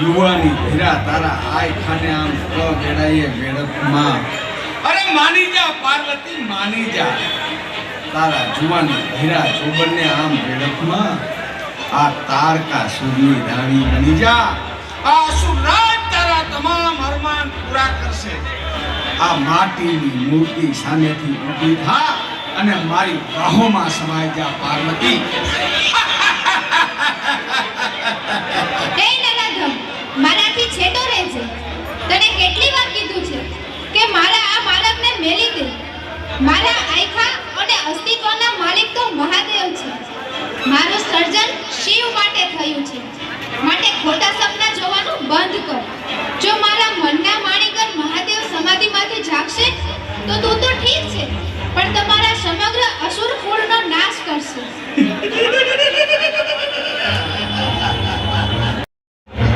યુવાની ભેરા તારા આય ખાને આમ ગેડાઈએ વેડકમાં અરે માની જા પાર્વતી માની જા તારા જુવાની ભેરા જોબનને આમ વેડકમાં આ તારકા સૂરની રાણી બની જા આ અસુરરાજ તારા તમામ અરમાન પૂરા કરશે આ માટીની મૂર્તિ સામેથી ઊભી થા અને મારી બાહોમાં સમાઈ જા પાર્વતી હે નલાધમ મારાથી છેટો રહેજે તને કેટલી વાર કીધું છે કે મારા આ બાળકને મેલી દે મારા આયખા અને અસ્તિત્વના માલિક તો મહાદેવ છે મારું સર્જન શિવ માટે થયું છે માટે ખોટા સપના જોવાનું બંધ કર જો મારા મનના માણિકર મહાદેવ સમાધિમાંથી જાગશે તો તું તો ઠીક છે પણ તમારા સમગ્ર